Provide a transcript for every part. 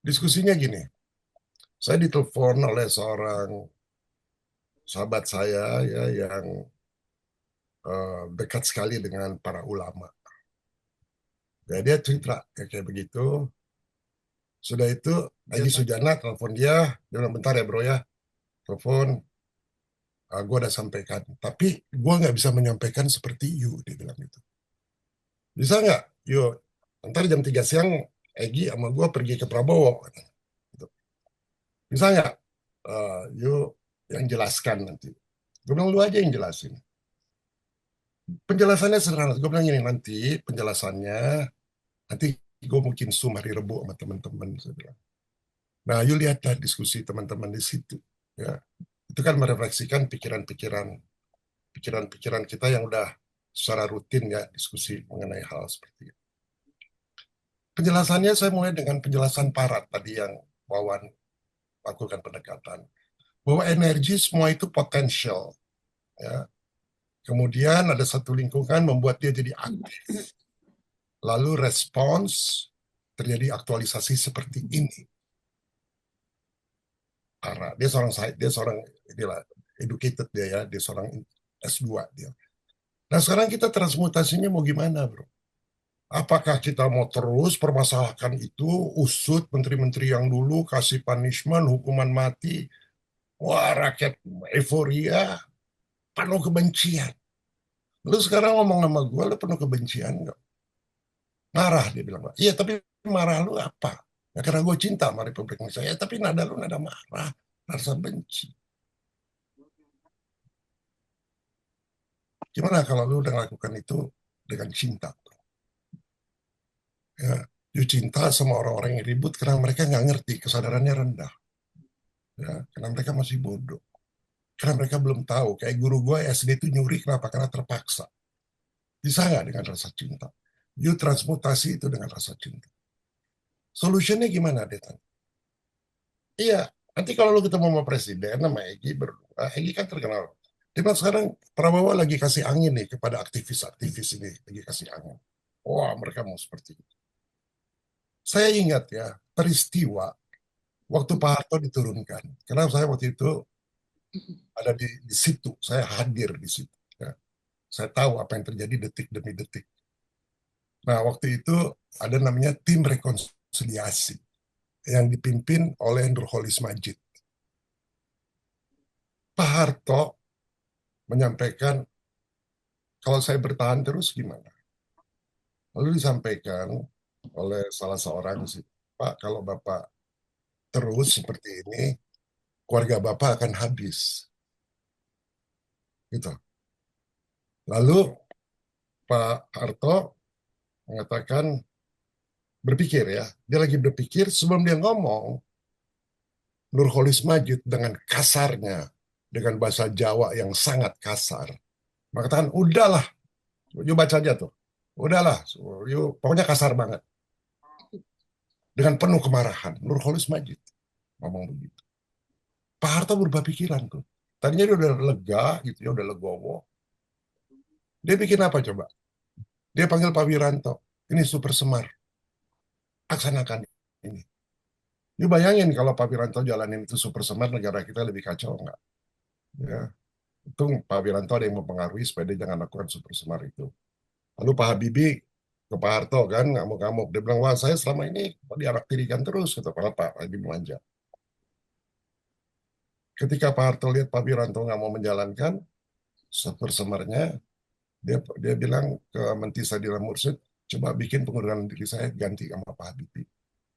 Diskusinya gini, saya ditelepon oleh seorang sahabat saya ya yang dekat sekali dengan para ulama. Ya, dia cerita ya, kayak begitu. Sudah itu Egy Sujana telepon dia bilang bentar ya bro ya, telepon, gue udah sampaikan. Tapi gue nggak bisa menyampaikan seperti you, dia bilang gitu. Bisa nggak? Yuk, ntar jam 3 siang Egy sama gue pergi ke Prabowo. Gitu. Bisa nggak? Yuk yang jelaskan nanti. Gue bilang lu aja yang jelasin. Penjelasannya sederhana. Gue bilang ini nanti penjelasannya nanti gue mungkin Zoom hari Rebo sama teman-teman. Saya bilang. Nah, you lihatlah diskusi teman-teman di situ. Ya, itu kan merefleksikan pikiran-pikiran kita yang udah secara rutin ya diskusi mengenai hal seperti itu. Penjelasannya saya mulai dengan penjelasan Parat tadi yang Wawan lakukan pendekatan bahwa energi semua itu potensial ya. Kemudian ada satu lingkungan membuat dia jadi aktif. Lalu respons terjadi aktualisasi seperti ini. Karena dia seorang inilah educated dia seorang S2 dia. Nah, sekarang kita transmutasinya mau gimana, Bro? Apakah kita mau terus permasalahkan itu, usut menteri-menteri yang dulu, kasih punishment, hukuman mati, wah rakyat euforia, penuh kebencian. Lu sekarang ngomong sama gue, lu penuh kebencian nggak? Marah, dia bilang. Iya, tapi marah lu apa? Ya, karena gue cinta sama Republik Indonesia. Ya, tapi nada lu nada marah, rasa benci. Gimana kalau lu udah melakukan itu dengan cinta? Ya, you cinta sama orang-orang yang ribut karena mereka nggak ngerti, kesadarannya rendah. Ya, karena mereka masih bodoh. Karena mereka belum tahu. Kayak guru gue SD itu nyuri kenapa? Karena terpaksa. Bisa nggak dengan rasa cinta? You transmutasi itu dengan rasa cinta. Solusinya gimana, Detan? Iya, nanti kalau lu ketemu sama presiden, sama Egy berdua, Egy kan terkenal. Dia bilang sekarang Prabowo lagi kasih angin nih kepada aktivis-aktivis ini, lagi kasih angin. Wah, mereka mau seperti itu. Saya ingat ya, peristiwa waktu Pak Harto diturunkan. Karena saya waktu itu ada di situ, saya hadir di situ. Ya. Saya tahu apa yang terjadi detik demi detik. Nah, waktu itu ada namanya tim rekonsiliasi yang dipimpin oleh Nurholis Majid. Pak Harto menyampaikan, kalau saya bertahan terus gimana? Lalu disampaikan oleh salah seorang sih, Pak, kalau Bapak terus seperti ini, keluarga Bapak akan habis. Gitu. Lalu Pak Harto mengatakan, berpikir ya, dia lagi berpikir sebelum dia ngomong, Nurholis Majid dengan kasarnya, dengan bahasa Jawa yang sangat kasar, mengatakan, udahlah, yuk baca aja tuh, udahlah, yuk, pokoknya kasar banget. Dengan penuh kemarahan, Nurholis Majid ngomong begitu. Pak Harto berubah pikiran tuh. Tadinya dia udah lega gitu ya, udah legowo. Dia bikin apa coba? Dia panggil Pak Wiranto. Ini Super Semar. Aksanakan ini. Ini bayangin kalau Pak Wiranto jalanin itu Super Semar, negara kita lebih kacau nggak? Ya. Itu Pak Wiranto ada yang mempengaruhi supaya dia jangan lakukan Super Semar itu. Lalu Pak Habibie ke Pak Harto kan ngamuk-ngamuk. Dia bilang, wah saya selama ini dianaktirikan terus. Kata Pak Habibie manja. Ketika Pak Harto lihat Pak Wiranto nggak mau menjalankan Super Semarnya, dia bilang ke Menteri Sadila Mursid, coba bikin pengunduran diri saya ganti sama Pak Habibie.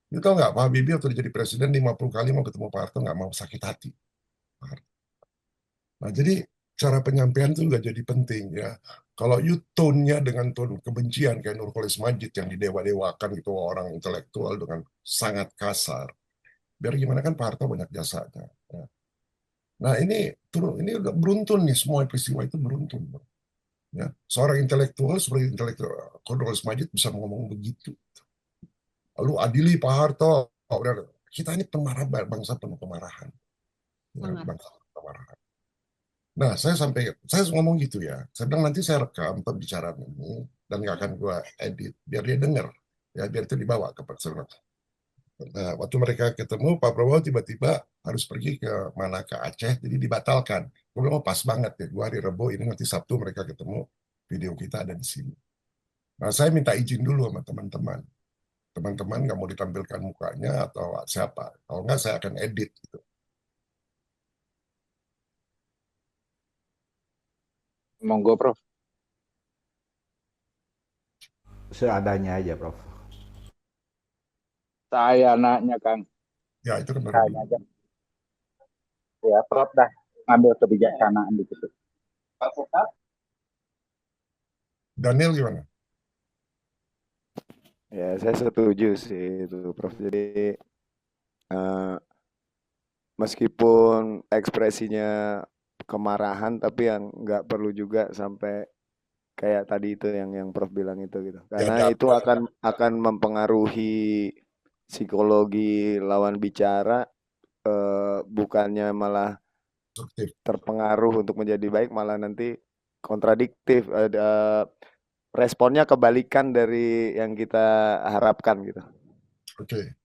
Itu tau nggak, Pak Habibie waktu jadi presiden 50 kali mau ketemu Pak Harto nggak mau, sakit hati. Nah, jadi cara penyampaian itu juga jadi penting ya. Kalau you tone-nya dengan tone kebencian kayak Nurholis Majid yang didewa-dewakan gitu orang intelektual dengan sangat kasar. Biar gimana kan Pak Harto banyak jasanya. Ya. Nah ini udah beruntun nih, semua peristiwa itu beruntun. Ya. Seorang intelektual seperti intelektual Nurholis Majid bisa ngomong begitu. Lalu adili Pak Harto. Kita ini pemarah, bangsa penuh kemarahan. Ya, Sangat. bangsa penuh kemarahan. Nah, saya ngomong gitu ya. Saya bilang nanti saya rekam pembicaraan ini dan nggak akan gue edit biar dia dengar, ya biar itu dibawa ke Pak. Nah, waktu mereka ketemu, Pak Prabowo tiba-tiba harus pergi ke mana, ke Aceh, jadi dibatalkan. Gue bilang, oh, pas banget ya, 2 hari Rebo, ini nanti Sabtu mereka ketemu, video kita ada di sini. Nah, saya minta izin dulu sama teman-teman. Teman-teman nggak mau ditampilkan mukanya atau siapa. Kalau nggak, saya akan edit gitu. Monggo, Prof. Seadanya aja, Prof. Saya nanya, Kang. Ya, itu kan baru Tanya aja. Ya, Prof dah ngambil kebijaksanaan di situ. Daniel gimana? Ya, saya setuju sih itu, Prof. Jadi eh, meskipun ekspresinya kemarahan, tapi yang nggak perlu juga sampai kayak tadi itu yang Prof bilang itu gitu. Ya, Karena itu akan mempengaruhi psikologi lawan bicara, bukannya malah konstruktif. terpengaruh untuk menjadi baik, malah nanti kontradiktif. Ada responnya kebalikan dari yang kita harapkan gitu. Oke.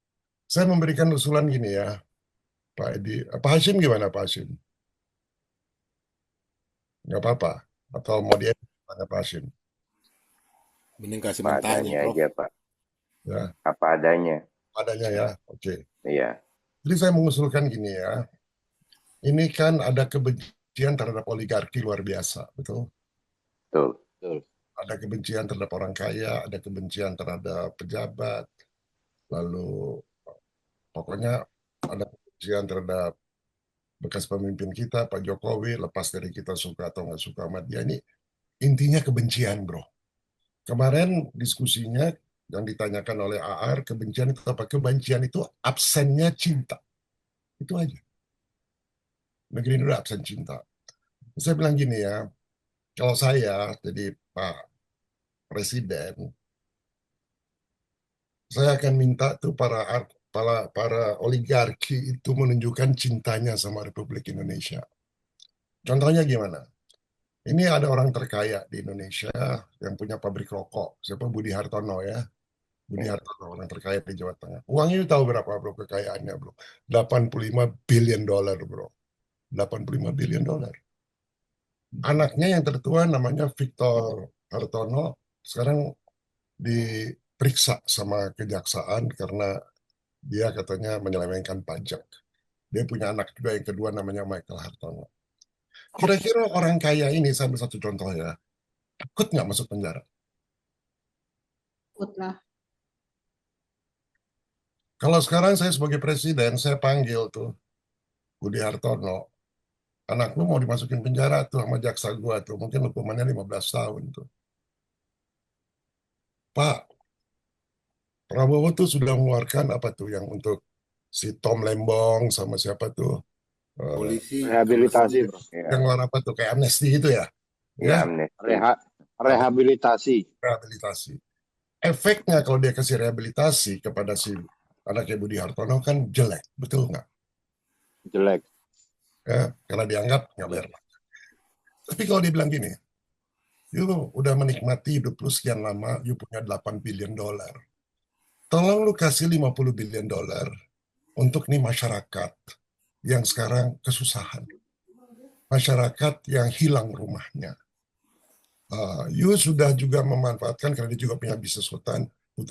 Saya memberikan usulan gini ya, Pak Edi. Pak Hashim gimana, Pak Hashim? Nggak apa-apa. Atau mau diedit, Pak Hashim? Mending kasih Apa mentahnya, adanya Prof. aja, Pak. Ya, Apa adanya. adanya ya. Oke. Iya, Jadi saya mengusulkan gini ya. Ini kan ada kebencian terhadap oligarki luar biasa, betul? betul. Betul. Ada kebencian terhadap orang kaya, ada kebencian terhadap pejabat, lalu pokoknya ada kebencian terhadap bekas pemimpin kita, Pak Jokowi, lepas dari kita suka atau nggak suka sama dia, ini intinya kebencian, bro. Kemarin diskusinya yang ditanyakan oleh AR, kebencian itu apa? Kebencian itu absennya cinta. Itu aja. Negeri ini udah absen cinta. Saya bilang gini ya, kalau saya jadi Pak Presiden, saya akan minta tuh para oligarki itu menunjukkan cintanya sama Republik Indonesia. Contohnya gimana? Ini ada orang terkaya di Indonesia yang punya pabrik rokok. Siapa? Budi Hartono ya. Budi Ya. Hartono, orang terkaya di Jawa Tengah. Uangnya itu tahu berapa, bro, kekayaannya, bro? 85 billion dollar, bro. 85 billion dollar. Anaknya yang tertua namanya Victor Hartono, sekarang diperiksa sama kejaksaan karena dia katanya menyelewengkan pajak. Dia punya anak juga yang kedua namanya Michael Hartono. Kira-kira orang kaya ini, saya ambil satu contoh ya, takut nggak masuk penjara? Takut lah. Kalau sekarang saya sebagai presiden, saya panggil tuh Budi Hartono, anak lu mau dimasukin penjara tuh sama jaksa gua tuh, mungkin hukumannya 15 tahun tuh. Pak, Prabowo tuh sudah mengeluarkan apa tuh yang untuk si Tom Lembong sama siapa tuh, Polisi, amnesti Rehabilitasi, ya. Prof. Ya, yang luar apa tuh, kayak amnesti gitu ya, ya ya, amnesti. Rehabilitasi. rehabilitasi. Efeknya kalau dia kasih rehabilitasi kepada si anaknya Budi Hartono kan jelek, betul nggak? Jelek. Ya, karena dianggap nggak bayar. Tapi kalau dia bilang gini, you udah menikmati hidup lu sekian lama, you punya 8 billion dollar. Tolong lu kasih 50 billion dollar untuk nih masyarakat yang sekarang kesusahan. Masyarakat yang hilang rumahnya. You sudah juga memanfaatkan karena dia juga punya bisnis hutan.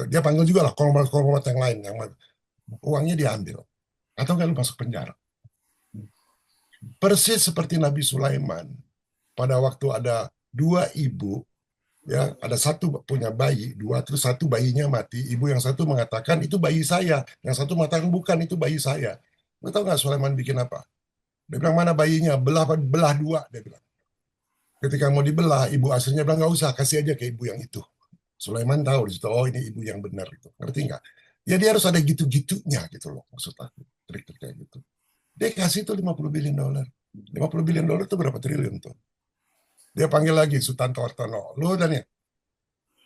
Dia panggil juga lah konglomerat yang lain yang uangnya diambil atau nggak lu masuk penjara. Persis seperti Nabi Sulaiman pada waktu ada dua ibu, ya, ada satu punya bayi, dua, terus satu bayinya mati, ibu yang satu mengatakan itu bayi saya, yang satu mengatakan bukan, itu bayi saya. Lu tahu nggak Sulaiman bikin apa? Dia bilang mana bayinya, belah belah dua, dia bilang. Ketika mau dibelah, ibu aslinya bilang nggak usah, kasih aja ke ibu yang itu. Sulaiman tahu di situ, oh ini ibu yang benar itu, ngerti nggak? Ya dia harus ada gitu-gitunya gitu loh, maksud aku, trik-trik kayak gitu. Dia kasih tuh 50 billion dollar. 50 billion dollar itu berapa triliun tuh? Dia panggil lagi Sutanto Hartono. Lu dan ya,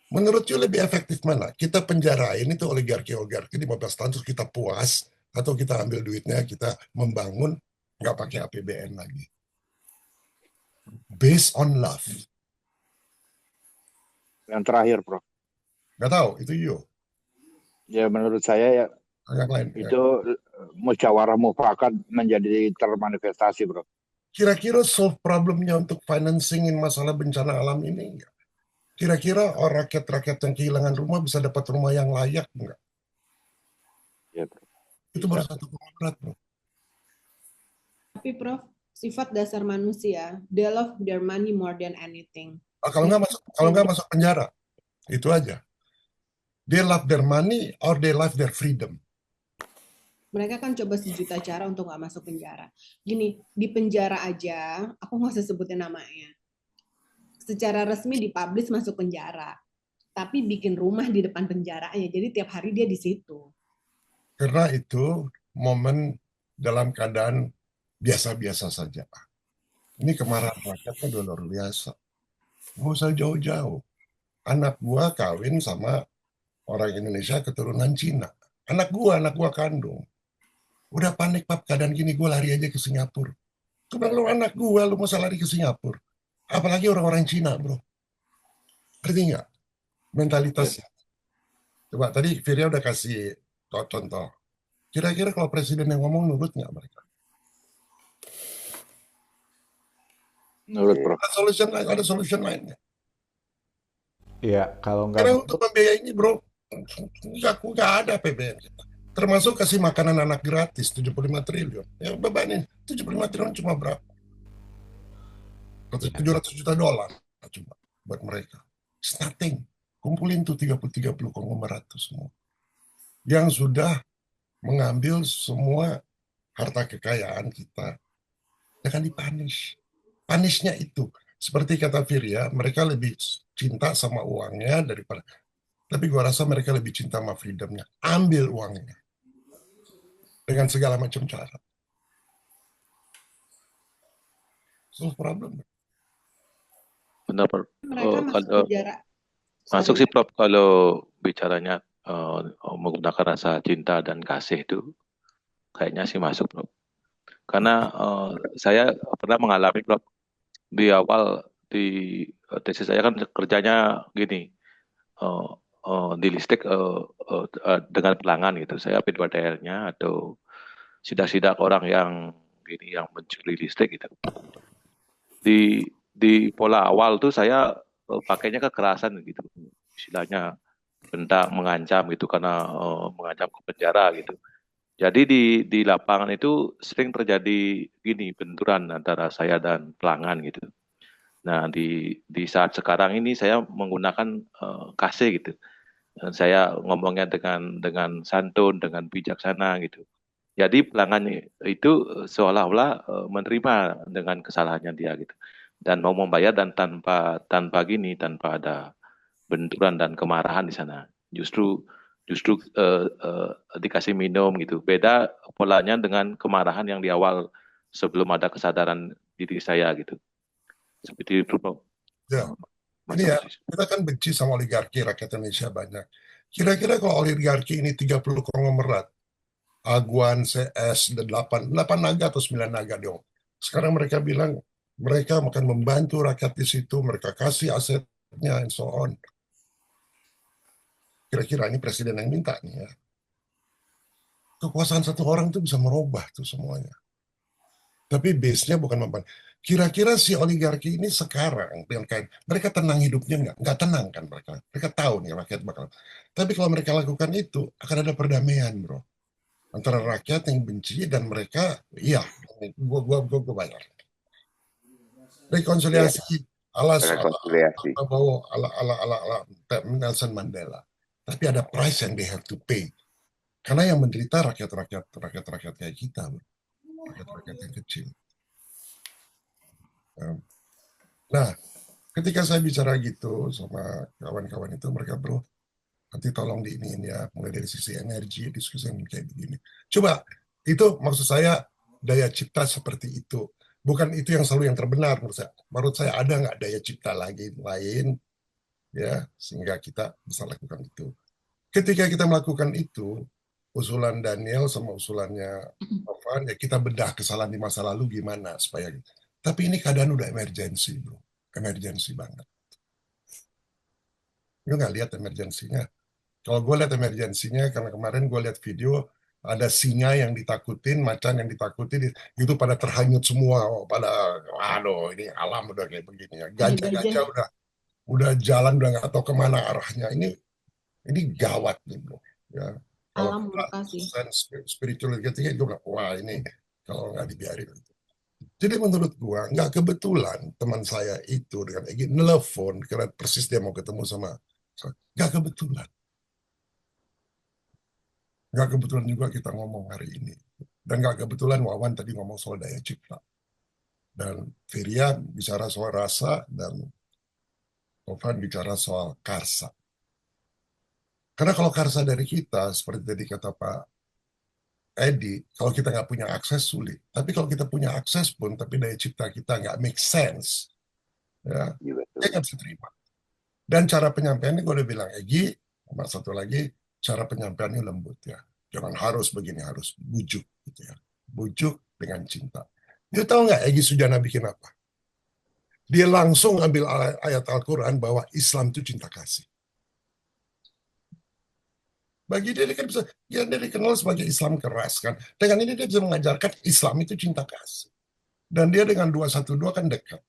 menurut you lebih efektif mana? Kita penjarain itu oligarki-oligarki 15 tahun terus kita puas, atau kita ambil duitnya, kita membangun, nggak pakai APBN lagi. Based on love. Yang terakhir, Prof. Nggak tahu, itu you. Ya menurut saya ya Yang lain. Ya. Itu musyawarah mufakat menjadi termanifestasi, bro. Kira-kira solve problemnya untuk financingin masalah bencana alam ini enggak? Kira-kira rakyat-rakyat yang kehilangan rumah bisa dapat rumah yang layak enggak? Ya, bro. Itu baru satu berat, bro. Tapi Prof, sifat dasar manusia, they love their money more than anything. Kalau nggak masuk penjara, itu aja. They love their money or they love their freedom. Mereka kan coba sejuta cara untuk nggak masuk penjara. Gini, di penjara aja, aku nggak usah sebutin namanya. Secara resmi dipublish masuk penjara, tapi bikin rumah di depan penjaranya. Jadi tiap hari dia di situ. Karena itu momen dalam keadaan biasa-biasa saja. Ini kemarahan rakyatnya udah luar biasa. Nggak usah jauh-jauh. Anak gua kawin sama orang Indonesia keturunan Cina. Anak gua kandung. Udah panik, Pap, keadaan gini gue lari aja ke Singapura. Kebetulan lu anak gue, lu masa lari ke Singapura. Apalagi orang-orang Cina, bro. Ngerti nggak? Mentalitasnya. Coba, tadi Firya udah kasih contoh. Kira-kira kalau presiden yang ngomong nurut nggak mereka? Menurut, bro. Ada solution lainnya. Iya, kalau Karena nggak untuk membiayai ini, bro, nggak ada APBN kita. Termasuk kasih makanan anak gratis 75 triliun. Ya bebanin 75 triliun cuma berapa? 700 juta dolar cuma buat mereka. It's nothing. Kumpulin tuh 30 konglomerat tuh semua. Yang sudah mengambil semua harta kekayaan kita. Jangan dipunish. Punishnya itu. Seperti kata Firya, mereka lebih cinta sama uangnya daripada. Tapi gua rasa mereka lebih cinta sama freedomnya. Ambil uangnya. Dengan segala macam cara. Solve problem. Benar, Prof. Mereka masuk Kalau penjara. masuk sih, Prof, kalau bicaranya menggunakan rasa cinta dan kasih itu kayaknya sih masuk, Prof. Karena saya pernah mengalami, Prof, di awal di tesis saya kan kerjanya gini, di listrik dengan pelanggan gitu. Saya PDWDL-nya atau sidak-sidak orang yang gini yang mencuri listrik gitu. Di pola awal tuh saya pakainya kekerasan gitu, istilahnya bentak, mengancam gitu karena mengancam ke penjara gitu. Jadi di lapangan itu sering terjadi gini benturan antara saya dan pelanggan gitu. Nah di saat sekarang ini saya menggunakan kasih gitu. Dan saya ngomongnya dengan santun, dengan bijaksana gitu. Jadi pelanggan itu seolah-olah menerima dengan kesalahannya dia gitu. Dan mau membayar dan tanpa ada benturan dan kemarahan di sana. Justru dikasih minum gitu. Beda polanya dengan kemarahan yang di awal sebelum ada kesadaran diri saya gitu. Seperti itu, Prof. Ya. Ini ya, kita kan benci sama oligarki rakyat Indonesia banyak. Kira-kira kalau oligarki ini 30 konglomerat, Aguan, CS, 8 naga atau 9 naga dong. Sekarang mereka bilang mereka akan membantu rakyat di situ, mereka kasih asetnya, and so on. Kira-kira ini presiden yang minta nih ya. Kekuasaan satu orang itu bisa merubah tuh semuanya. Tapi base-nya bukan membantu. Kira-kira si oligarki ini sekarang, mereka tenang hidupnya nggak tenang kan mereka. Mereka tahu nih rakyat bakal. Tapi kalau mereka lakukan itu, akan ada perdamaian, bro. Antara rakyat yang benci dan mereka, iya, gua bayar. Rekonsiliasi ala Nelson Mandela. Tapi ada price yang they have to pay. Karena yang menderita rakyat kayak kita, bro. Rakyat yang kecil. Nah, ketika saya bicara gitu sama kawan-kawan itu, mereka, bro, nanti tolong diiniin ya, mulai dari sisi energi, diskusi yang kayak begini. Coba, itu maksud saya daya cipta seperti itu. Bukan itu yang selalu yang terbenar menurut saya. Menurut saya ada nggak daya cipta lain, ya, sehingga kita bisa lakukan itu. Ketika kita melakukan itu, usulan Daniel sama usulannya Novan, ya kita bedah kesalahan di masa lalu gimana supaya. Tapi ini keadaan udah emergensi, bro. Emergensi banget. Lu nggak lihat emergensinya. Kalau gue lihat emergensinya, karena kemarin gue lihat video, ada singa yang ditakutin, macan yang ditakutin, itu pada terhanyut semua. Oh, pada, waduh, ini alam udah kayak begini ya. Gajah. Gajah-gajah udah jalan, udah nggak tahu kemana arahnya. Ini gawat nih, bro. Ya, kalau Alam kita murka sih. sense spiritual tinggi, gue bilang, wah ini kalau nggak dibiarin. Jadi menurut gua nggak kebetulan teman saya itu dengan Egy nelfon karena persis dia mau ketemu sama nggak kebetulan. Nggak kebetulan juga kita ngomong hari ini. Dan nggak kebetulan Wawan tadi ngomong soal daya cipta. Dan Firia bicara soal rasa dan Tovan bicara soal karsa. Karena kalau karsa dari kita, seperti tadi kata Pak Edi, kalau kita nggak punya akses sulit. Tapi kalau kita punya akses pun, tapi daya cipta kita nggak make sense, ya, dia nggak bisa terima. Dan cara penyampaiannya gue udah bilang, Egy, sama satu lagi, cara penyampaiannya lembut ya. Jangan harus begini, harus bujuk gitu ya. Bujuk dengan cinta. Dia tahu nggak Egy Sujana bikin apa? Dia langsung ambil ayat Al-Quran bahwa Islam itu cinta kasih. Bagi dia kan bisa, ya dia dikenal sebagai Islam keras kan. Dengan ini dia bisa mengajarkan Islam itu cinta kasih. Dan dia dengan 212 kan dekat.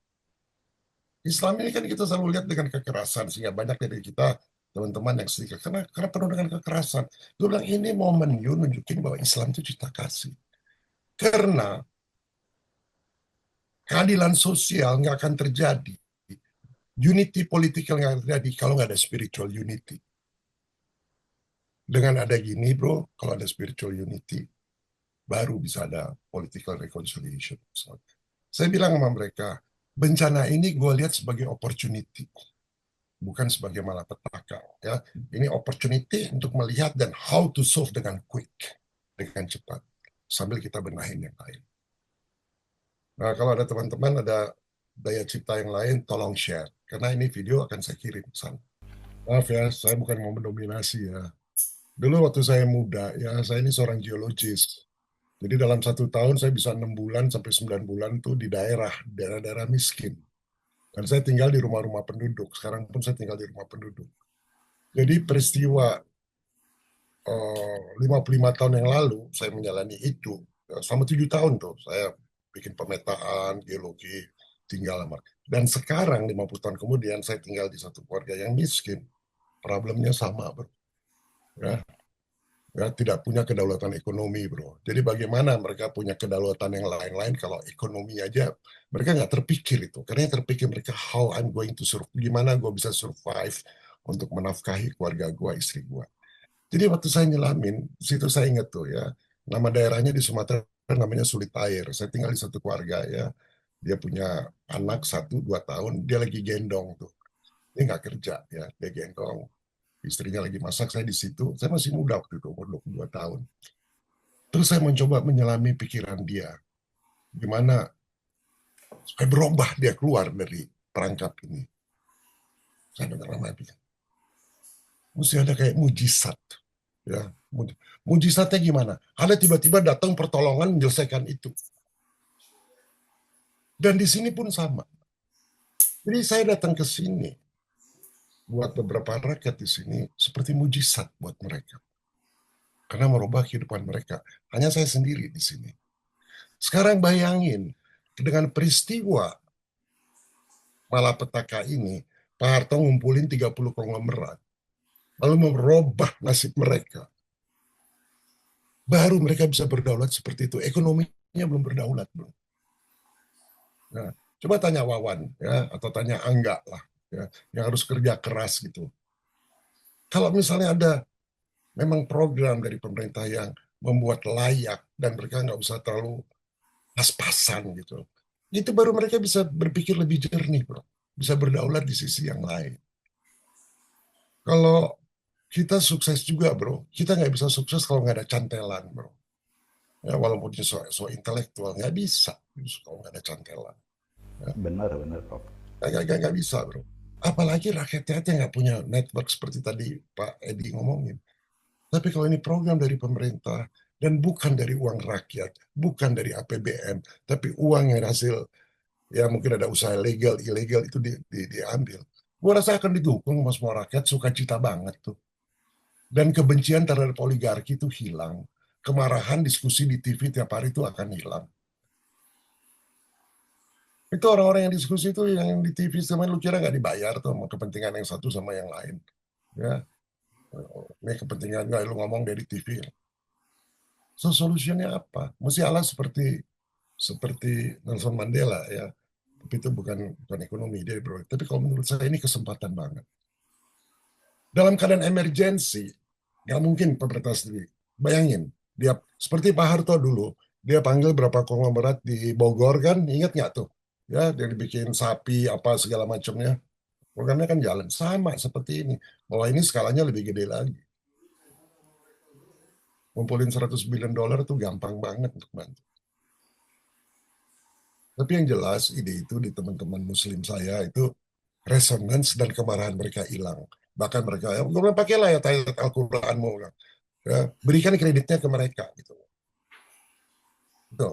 Islam ini kan kita selalu lihat dengan kekerasan, sehingga banyak dari kita teman-teman yang sedikit karena penuh dengan kekerasan. Gue bilang ini momen you nunjukin bahwa Islam itu cinta kasih. Karena keadilan sosial nggak akan terjadi, unity politikal nggak akan terjadi kalau nggak ada spiritual unity. Dengan ada gini bro, kalau ada spiritual unity, baru bisa ada political reconciliation. Saya bilang sama mereka, bencana ini gue lihat sebagai opportunity, bukan sebagai malapetaka. Ya, ini opportunity untuk melihat dan how to solve dengan quick, dengan cepat, sambil kita benahin yang lain. Nah, kalau ada teman-teman ada daya cipta yang lain, tolong share, karena ini video akan saya kirim ke sana. Maaf ya, saya bukan mau mendominasi ya. Dulu waktu saya muda, ya saya ini seorang geologis. Jadi dalam 1 tahun saya bisa 6 bulan sampai 9 bulan tuh di daerah-daerah miskin. Dan saya tinggal di rumah-rumah penduduk. Sekarang pun saya tinggal di rumah penduduk. Jadi peristiwa 55 tahun yang lalu saya menjalani itu. Selama 7 tahun tuh saya bikin pemetaan, geologi, tinggal sama. Dan sekarang 50 tahun kemudian saya tinggal di satu keluarga yang miskin. Problemnya sama, bro. Ya, tidak punya kedaulatan ekonomi, bro. Jadi bagaimana mereka punya kedaulatan yang lain-lain kalau ekonomi aja mereka nggak terpikir itu. Karena yang terpikir mereka how I'm going to survive, gimana gue bisa survive untuk menafkahi keluarga gue, istri gue. Jadi waktu saya nyelamin, situ saya ingat tuh ya, nama daerahnya di Sumatera namanya Sulit Air. Saya tinggal di satu keluarga ya, dia punya anak 1-2 tahun, dia lagi gendong tuh. Dia nggak kerja ya, dia gendong. Istrinya lagi masak, saya di situ. Saya masih muda waktu itu, umur 22 tahun. Terus saya mencoba menyelami pikiran dia. Gimana supaya berubah dia keluar dari perangkap ini. Saya dengar namanya bilang, mesti ada kayak mujizat. Ya, mujizatnya gimana? Ada tiba-tiba datang pertolongan menyelesaikan itu. Dan di sini pun sama. Jadi saya datang ke sini buat beberapa rakyat di sini seperti mujizat buat mereka. Karena merubah kehidupan mereka. Hanya saya sendiri di sini. Sekarang bayangin, dengan peristiwa malapetaka ini, Pak Harto ngumpulin 30 konglomerat, lalu merubah nasib mereka. Baru mereka bisa berdaulat seperti itu. Ekonominya belum berdaulat, bro. Nah, coba tanya Wawan, ya, atau tanya Angga lah, ya, yang harus kerja keras gitu. Kalau misalnya ada memang program dari pemerintah yang membuat layak dan mereka nggak usah terlalu pas-pasan gitu, itu baru mereka bisa berpikir lebih jernih, bro. Bisa berdaulat di sisi yang lain. Kalau kita sukses juga, bro, kita nggak bisa sukses kalau nggak ada cantelan, bro. Ya, walaupun so intelektual, nggak bisa kalau nggak ada cantelan. Ya. Benar, Prof. Nggak bisa, bro. Apalagi rakyatnya nggak punya network seperti tadi Pak Edi ngomongin. Tapi kalau ini program dari pemerintah, dan bukan dari uang rakyat, bukan dari APBN, tapi uang yang hasil, ya mungkin ada usaha legal, ilegal, itu diambil. Gue rasa akan didukung sama semua rakyat, sukacita banget tuh. Dan kebencian terhadap oligarki itu hilang. Kemarahan diskusi di TV tiap hari itu akan hilang. Itu orang-orang yang diskusi itu yang di TV sama lu kira nggak dibayar tuh sama kepentingan yang satu sama yang lain. Ya, ini kepentingan nggak lu ngomong dari TV. So solusinya apa? Mesti ala seperti Nelson Mandela ya. Tapi itu bukan ekonomi dia bro. Tapi kalau menurut saya ini kesempatan banget. Dalam keadaan emergensi, nggak mungkin pemerintah sendiri. Bayangin, dia seperti Pak Harto dulu, dia panggil berapa konglomerat di Bogor kan, ingat nggak tuh? Ya, dia dibikin sapi apa segala macamnya. Programnya kan jalan sama seperti ini. Bahwa ini skalanya lebih gede lagi. Ngumpulin $100 billion tuh gampang banget untuk bantu. Tapi yang jelas ide itu di teman-teman Muslim saya itu resonance dan kemarahan mereka hilang. Bahkan mereka, ya, gue bilang pakailah ya ayat Al-Quranmu. Ya, berikan kreditnya ke mereka. Gitu. Gitu.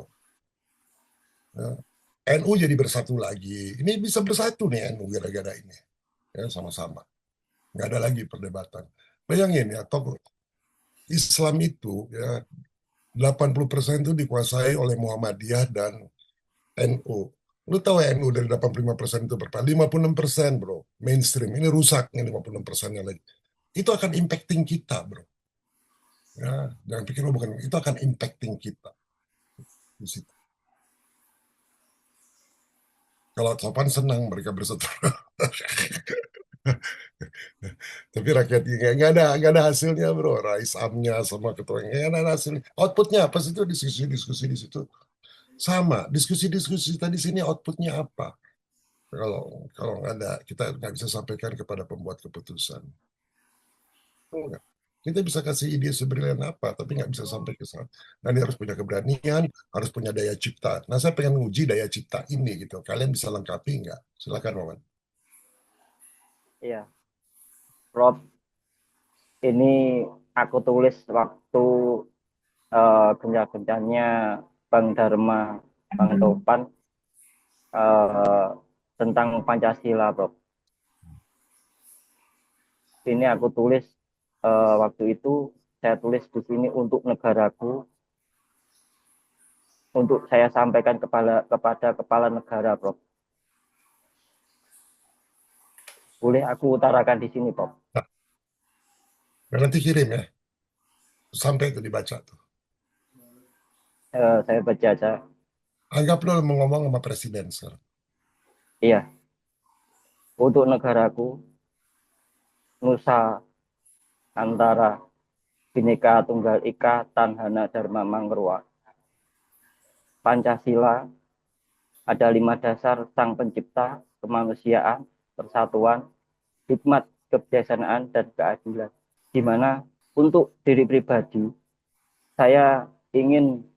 Ya. NU jadi bersatu lagi. Ini bisa bersatu nih NU gara-gara ini. Ya, sama-sama. Nggak ada lagi perdebatan. Bayangin ya, tokoh Islam itu ya 80% itu dikuasai oleh Muhammadiyah dan NU. Lu tahu NU dari 85% itu berapa? 56% bro. Mainstream. Ini rusak nih 56%-nya lagi. Itu akan impacting kita bro. Ya, jangan pikir lo bukan. Itu akan impacting kita. Di situ. Kalau sopan senang mereka bersatu. Tapi rakyatnya nggak ada hasilnya bro. Rais Amnya sama ketua nggak ada hasilnya. Outputnya apa sih itu diskusi-diskusi di situ sama. Diskusi-diskusi tadi sini outputnya apa? Kalau nggak ada kita nggak bisa sampaikan kepada pembuat keputusan. Enggak. Kita bisa kasih ide sebrilian apa, tapi nggak bisa sampai ke sana. Nah, ini harus punya keberanian, harus punya daya cipta. Nah, saya pengen nguji daya cipta ini gitu. Kalian bisa lengkapi nggak? Silakan, Roman. Iya, Rob, ini aku tulis waktu gencar-gencarnya Bang Dharma, Bang Topan tentang Pancasila, Rob. Ini aku tulis waktu itu, saya tulis di sini untuk negaraku, untuk saya sampaikan kepada kepala negara, Prof. Boleh aku utarakan di sini, Prof? Nah, nanti kirim ya. Sampai itu dibaca tuh. Saya baca aja. Anggap lo mau ngomong sama presiden sekarang. Iya. Untuk negaraku, Nusa Antara Bhinneka Tunggal Ika Tanhana Dharma Mangruwa. Pancasila ada 5 dasar Sang Pencipta, kemanusiaan, persatuan, hikmat, kebijaksanaan, dan keadilan. Di mana untuk diri pribadi, saya ingin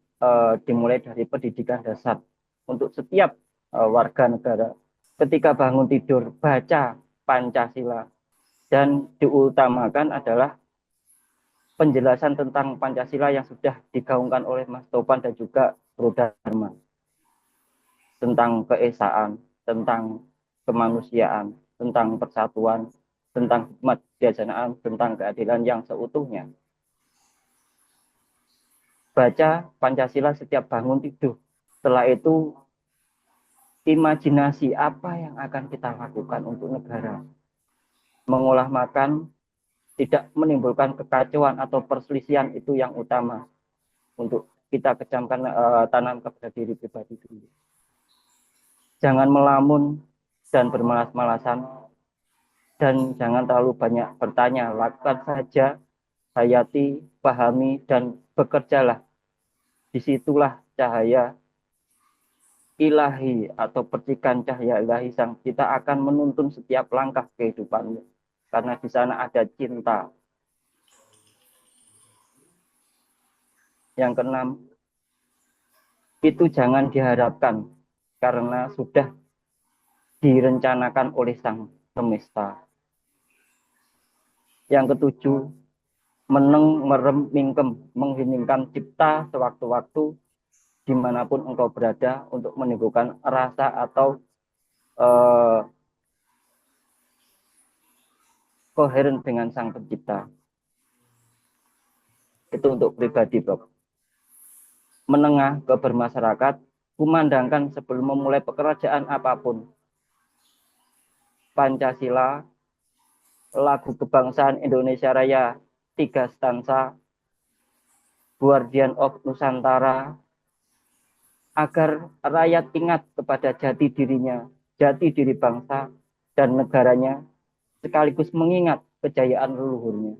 dimulai dari pendidikan dasar untuk setiap warga negara. Ketika bangun tidur, baca Pancasila. Dan diutamakan adalah penjelasan tentang Pancasila yang sudah digaungkan oleh Mas Topan dan juga Bro Dharma. Tentang keesaan, tentang kemanusiaan, tentang persatuan, tentang hikmat kebijaksanaan, tentang keadilan yang seutuhnya. Baca Pancasila setiap bangun tidur. Setelah itu, imajinasi apa yang akan kita lakukan untuk negara. Mengolah makan, tidak menimbulkan kekacauan atau perselisihan itu yang utama. Untuk kita kejamkan tanam kepada diri pribadi dulu. Jangan melamun dan bermalas-malasan. Dan jangan terlalu banyak bertanya. Lakukan saja, hayati, pahami, dan bekerjalah. Disitulah cahaya ilahi atau percikan cahaya ilahi sang kita akan menuntun setiap langkah kehidupanmu. Karena di sana ada cinta. Yang keenam, itu jangan diharapkan karena sudah direncanakan oleh Sang Semesta. Yang ketujuh, meneng, merem, mingkem, mengheningkan cipta sewaktu-waktu dimanapun engkau berada untuk menimbulkan rasa atau koheren dengan Sang Pencipta. Itu untuk pribadi, Prof. Menengah ke bermasyarakat, kumandangkan sebelum memulai pekerjaan apapun, Pancasila, lagu kebangsaan Indonesia Raya 3 stansa, Guardian of Nusantara, agar rakyat ingat kepada jati dirinya, jati diri bangsa dan negaranya, sekaligus mengingat kejayaan leluhurnya.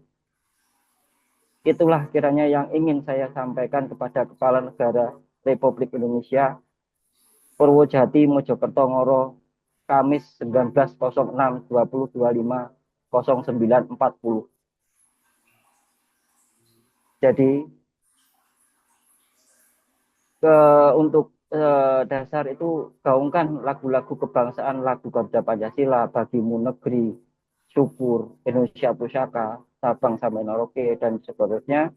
Itulah kiranya yang ingin saya sampaikan kepada Kepala Negara Republik Indonesia, Purwojati, Mojokerto, Ngoro, Kamis 19.06, 2025, 09.40. Jadi untuk dasar itu gaungkan lagu-lagu kebangsaan, lagu Garuda Pancasila, Bagimu Negeri, Syukur, Indonesia Pusaka, Sabang sampai Merauke, dan seterusnya.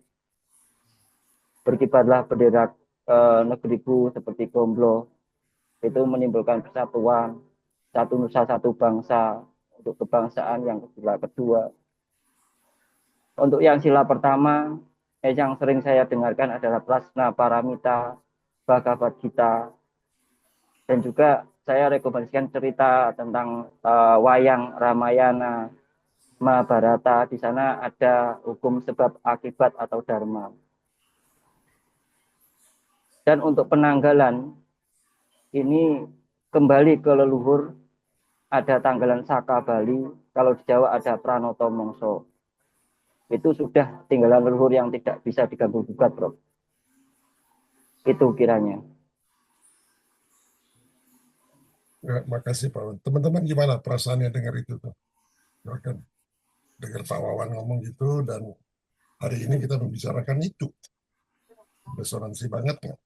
Berkibarlah bendera negeriku seperti Gomblo, itu menimbulkan persatuan, satu nusa satu bangsa, untuk kebangsaan yang kedua. Untuk yang sila pertama, yang sering saya dengarkan adalah Prasna Paramita, Bhagavad Gita, dan juga saya rekomendasikan cerita tentang wayang Ramayana, Mahabharata. Di sana ada hukum sebab akibat atau dharma. Dan untuk penanggalan, ini kembali ke leluhur, ada tanggalan Saka Bali, kalau di Jawa ada Pranoto Mongso. Itu sudah tinggalan leluhur yang tidak bisa diganggu gugat, Prof. Itu kiranya. Ya, makasih Pak Wawan. Teman-teman gimana perasaannya dengar itu tuh? Silakan. Dengar Pak Wawan ngomong gitu, dan hari ini kita membicarakan itu. Resonansi banget nggak?